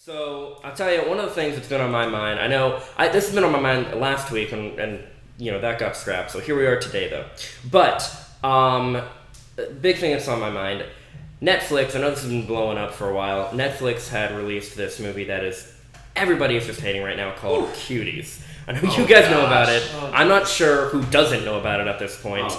So I'll tell you one of the things that's been on my mind. I know this has been on my mind last week, and that got scrapped. So here we are today, though. But big thing that's on my mind. Netflix. I know this has been blowing up for a while. Netflix had released this movie that everybody is just hating right now called Cuties. I know you guys know about it. I'm not sure who doesn't know about it at this point.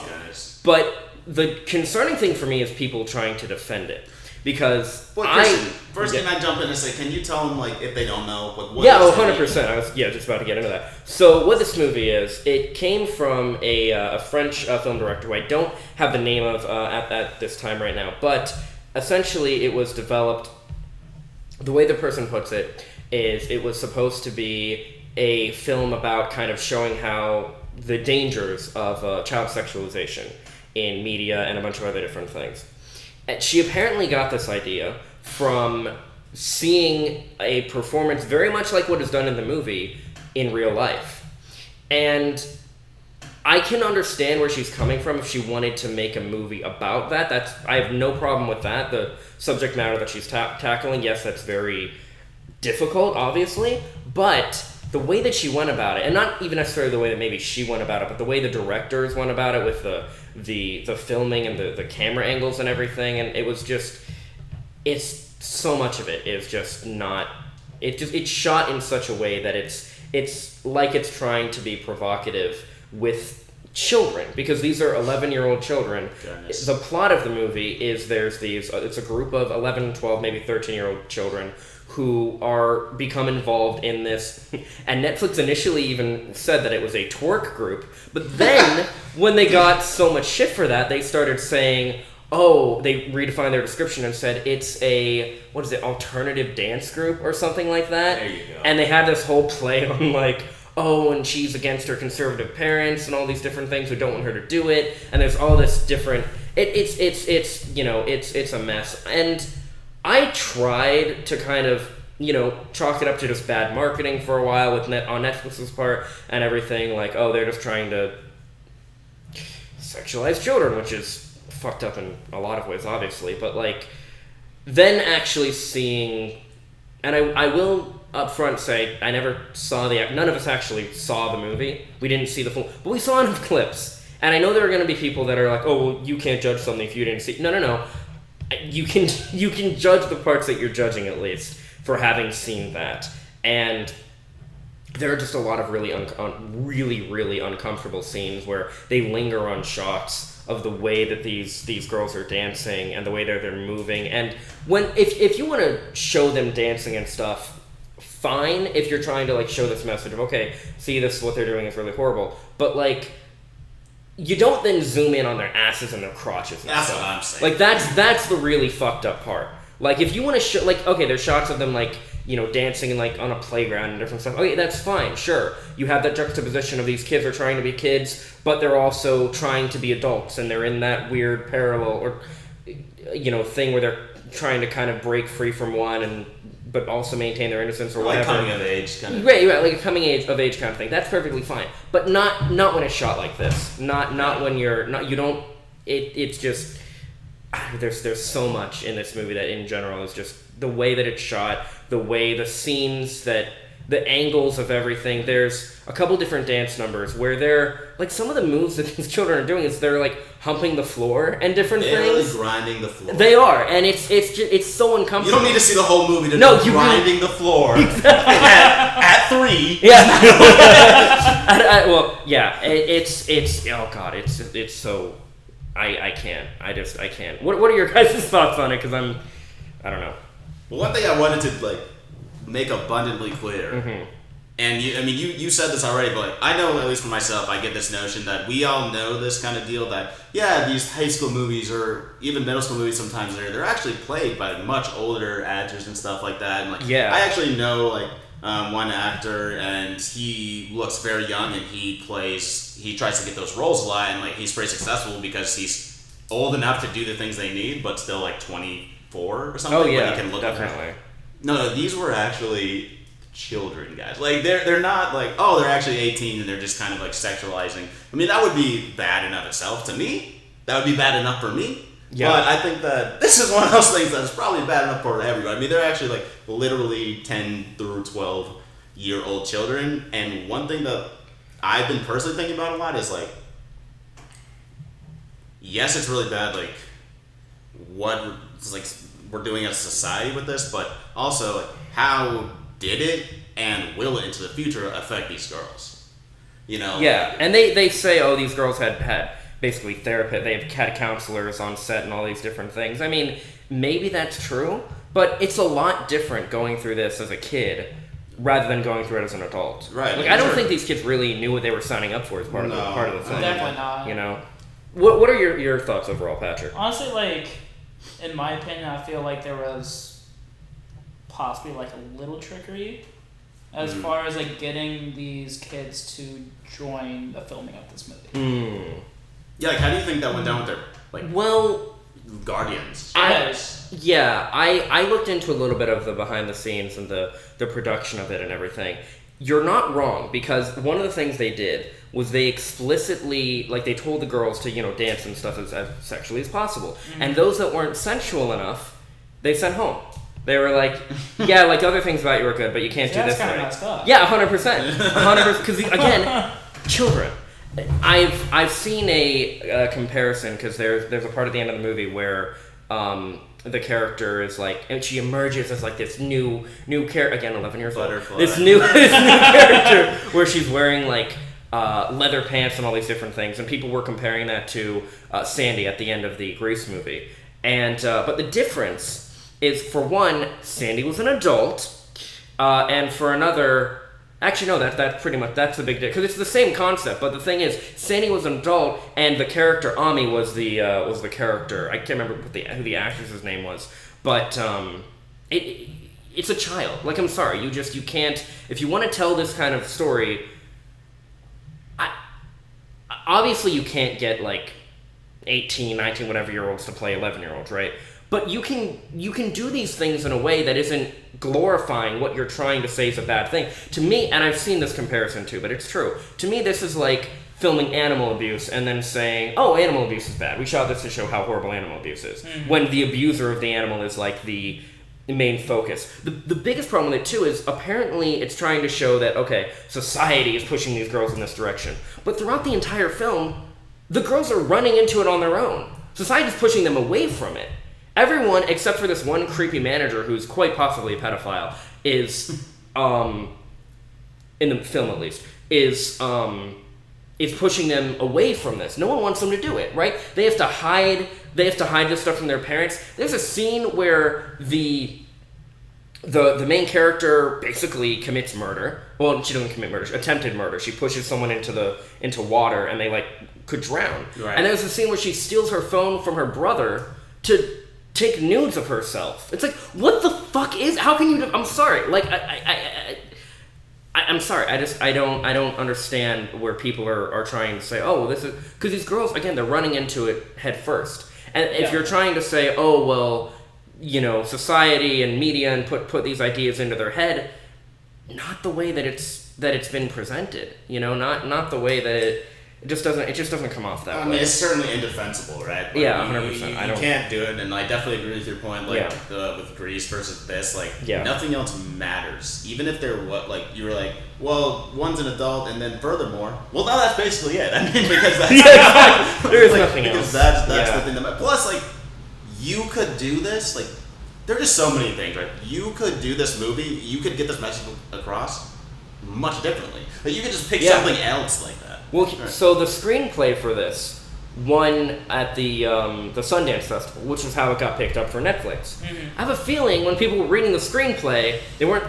But the concerning thing for me is people trying to defend it. Because first can I jump in and say, can you tell them, like, if they don't know what 100%. I was just about to get into that. So what this movie is, it came from a French film director who I don't have the name of at this time right now, but essentially it was developed, the way the person puts it is it was supposed to be a film about kind of showing how the dangers of child sexualization in media and a bunch of other different things. And she apparently got this idea from seeing a performance very much like what is done in the movie in real life. And I can understand where she's coming from if she wanted to make a movie about that. I have no problem with that. The subject matter that she's tackling, yes, that's very difficult, obviously, but the way that she went about it, and not even necessarily the way that maybe she went about it, but the way the directors went about it with the filming and the camera angles and everything, and it's so much of it is just not, it's shot in such a way that it's like it's trying to be provocative with children, because these are 11-year-old children. Goodness. The plot of the movie is there's these, it's a group of 11, 12, maybe 13-year-old children who become involved in this, and Netflix initially even said that it was a twerk group, but then when they got so much shit for that, they started saying, they redefined their description and said it's a, alternative dance group or something like that. There you go. And they had this whole play on and she's against her conservative parents and all these different things who don't want her to do it, and there's all this different, it's a mess. And I tried to kind of, chalk it up to just bad marketing for a while on Netflix's part and everything, they're just trying to sexualize children, which is fucked up in a lot of ways, obviously, but then actually seeing, and I will up front say, I never saw none of us actually saw the movie. We didn't see the full, but we saw enough clips, and I know there are going to be people that are like, you can't judge something if you didn't see. No. You can judge the parts that you're judging, at least, for having seen that. And there are just a lot of really really uncomfortable scenes where they linger on shots of the way that these girls are dancing and the way they're moving. And if you want to show them dancing and stuff, fine, if you're trying to show this message of, okay, see, this is what they're doing is really horrible. But you don't then zoom in on their asses and their crotches and That's stuff. what I'm saying. That's the really fucked up part. If you want to show, there's shots of them, dancing and, on a playground and different stuff. Okay, that's fine, sure. You have that juxtaposition of these kids are trying to be kids, but they're also trying to be adults, and they're in that weird parallel or, thing where they're trying to kind of break free from one but also maintain their innocence or whatever. Coming of age kind of. Right, like a coming of age kind of thing. That's perfectly fine, but not when it's shot like this. Not when you're not. You don't. It's just there's so much in this movie that in general is just the way that it's shot, the way the scenes the angles of everything. There's a couple different dance numbers where they're some of the moves that these children are doing is they're humping the floor and different they're things. Really grinding the floor. They are, and it's so uncomfortable. You don't need to see the whole movie to know grinding the floor at 3. Yeah. It's oh god, it's so I can't. I can't. What are your guys' thoughts on it? Because I don't know. Well, one thing I wanted to make abundantly clear, and you said this already, but I know, at least for myself, I get this notion that we all know this kind of deal that, these high school movies or even middle school movies sometimes they're actually played by much older actors and stuff like that. And I actually know one actor, and he looks very young, and he tries to get those roles a lot, and he's pretty successful because he's old enough to do the things they need, but still 24 or something. Oh yeah, he can look definitely. No, these were actually children, guys. They're not they're actually 18 and they're just kind of sexualizing. I mean, that would be bad enough itself to me. That would be bad enough for me. Yeah. But I think that this is one of those things that's probably bad enough for everyone. I mean, they're actually like literally 10 through 12-year-old children. And one thing that I've been personally thinking about a lot is like, yes, it's really bad, like what like we're doing as a society with this, but also like, how did it and will it into the future affect these girls? You know? Yeah, and they say, oh, these girls had basically therapists, they've had counselors on set and all these different things. I mean, maybe that's true, but it's a lot different going through this as a kid rather than going through it as an adult. Right. Like, I don't think these kids really knew what they were signing up for as part of the thing. Definitely not. You know? What are your thoughts overall, Patrick? Honestly, like, in my opinion, I feel like there was possibly like a little trickery as far as like getting these kids to join the filming of this movie. Yeah, like how do you think that went down with their like guardians? I looked into a little bit of the behind the scenes and the production of it and everything. You're not wrong, because one of the things they did was they explicitly, like, they told the girls to, dance and stuff as sexually as possible. And those that weren't sensual enough, they sent home. They were like, yeah, like, other things about you are good, but you can't do this kind of right. messed up. Yeah, 100%. 100%. Because, again, children. I've seen a comparison, because there's a part at the end of the movie where the character is like, and she emerges as like this new character, again 11 years old. This new character where she's wearing like leather pants and all these different things, and people were comparing that to Sandy at the end of the Grease movie. And but the difference is, for one, Sandy was an adult, and for another. Actually, no. That's pretty much the big difference, because it's the same concept. But the thing is, Sandy was an adult, and the character Ami was the character. I can't remember who the actress's name was, but it's a child. Like, I'm sorry, you can't. If you want to tell this kind of story, obviously you can't get like 18, 19, whatever year olds to play 11-year-olds, right? But you can do these things in a way that isn't glorifying what you're trying to say is a bad thing. To me, and I've seen this comparison too, but it's true. To me, this is like filming animal abuse and then saying, oh, animal abuse is bad. We shot this to show how horrible animal abuse is. When the abuser of the animal is like the main focus. The biggest problem with it too is, apparently it's trying to show that, okay, society is pushing these girls in this direction. But throughout the entire film, the girls are running into it on their own. Society's pushing them away from it. Everyone, except for this one creepy manager who's quite possibly a pedophile, is, in the film at least, is pushing them away from this. No one wants them to do it, right? They have to hide this stuff from their parents. There's a scene where the main character basically commits murder. Well, she doesn't commit murder. Attempted murder. She pushes someone into water, and they like could drown. Right. And there's a scene where she steals her phone from her brother to take nudes of herself. It's like, what the fuck is? How can you? I'm sorry. Like, I'm sorry. I don't understand where people are trying to say, oh, well, this is because these girls, again, they're running into it head first. And if you're trying to say, oh, well, society and media and put these ideas into their head, not the way that it's been presented. Not the way that it just doesn't come off that way. I mean, it's certainly indefensible, right? Like, yeah, 100%. You can't do it, and I definitely agree with your point. Like with Grease versus this, like nothing else matters. Even if they're you were like, well, one's an adult, and then furthermore, well, now that's basically it. I mean, because that's there is nothing else. Because that's the thing that matters. Plus, like, you could do this. Like, there are just so many things, right? You could do this movie. You could get this message across much differently. Like, you could just pick something else like that. Well, so the screenplay for this won at the Sundance Festival, which is how it got picked up for Netflix. I have a feeling when people were reading the screenplay, they weren't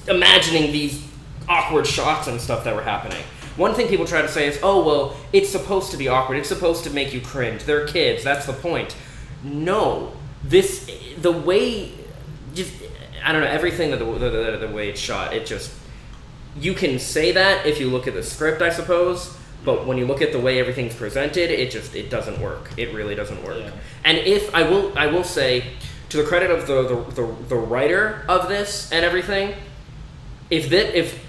imagining these awkward shots and stuff that were happening. One thing people try to say is, oh, well, it's supposed to be awkward. It's supposed to make you cringe. They're kids. That's the point. No. The way, just, I don't know, everything, the way it's shot, it just, you can say that if you look at the script, I suppose. But when you look at the way everything's presented, it doesn't work. It really doesn't work. Yeah. And if I will say, to the credit of the writer of this and everything, if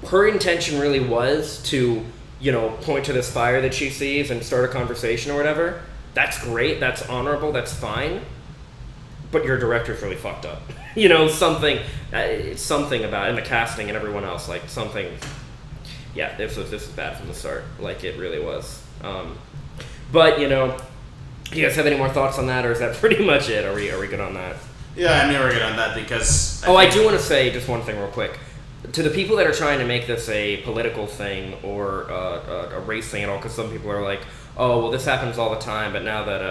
her intention really was to point to this fire that she sees and start a conversation or whatever, That's great. That's honorable. That's fine. But your director's really fucked up. Something about, and the casting and everyone else, like something. Yeah, this was bad from the start. Like it really was. But you guys have any more thoughts on that, or is that pretty much it? Are we good on that? Yeah, I mean, we're good on that because. I do want to say just one thing real quick. To the people that are trying to make this a political thing or a race thing at all, because some people are like, oh, well, this happens all the time, but now that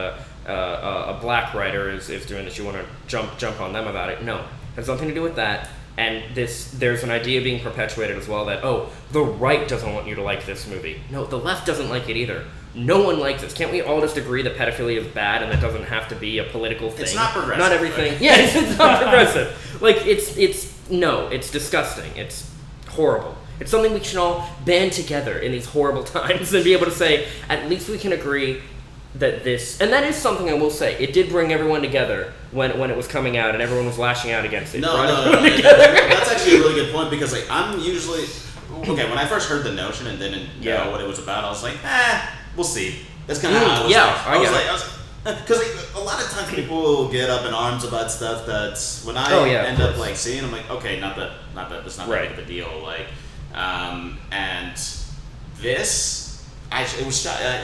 a black writer is doing this, you want to jump on them about it. No, it has nothing to do with that. And there's an idea being perpetuated as well that, oh, the right doesn't want you to like this movie. No, the left doesn't like it either. No one likes this. Can't we all just agree that pedophilia is bad and that doesn't have to be a political thing? It's not progressive. Not everything. Right? Yeah, it's not progressive. Like, it's disgusting. It's horrible. It's something we should all band together in these horrible times and be able to say, at least we can agree that this... And that is something I will say. It did bring everyone together when it was coming out and everyone was lashing out against it. No. That's actually a really good point because, like, I'm usually... Okay, when I first heard the notion and didn't know what it was about, I was like, we'll see. That's kind of how I was. Yeah, I was like, because like, a lot of times people will get up in arms about stuff that's when I end up like seeing, I'm like, okay, not that that's not that big of a deal, like, and this, it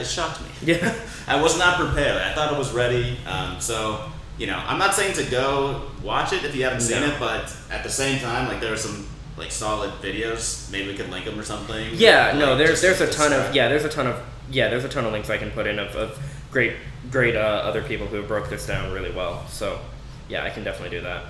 shocked me. Yeah, I was not prepared. I thought I was ready. So I'm not saying to go watch it if you haven't seen it, but at the same time, like there are some like solid videos. Maybe we could link them or something. Yeah, like, no, there's a ton of links I can put in of great other people who broke this down really well. So, yeah, I can definitely do that.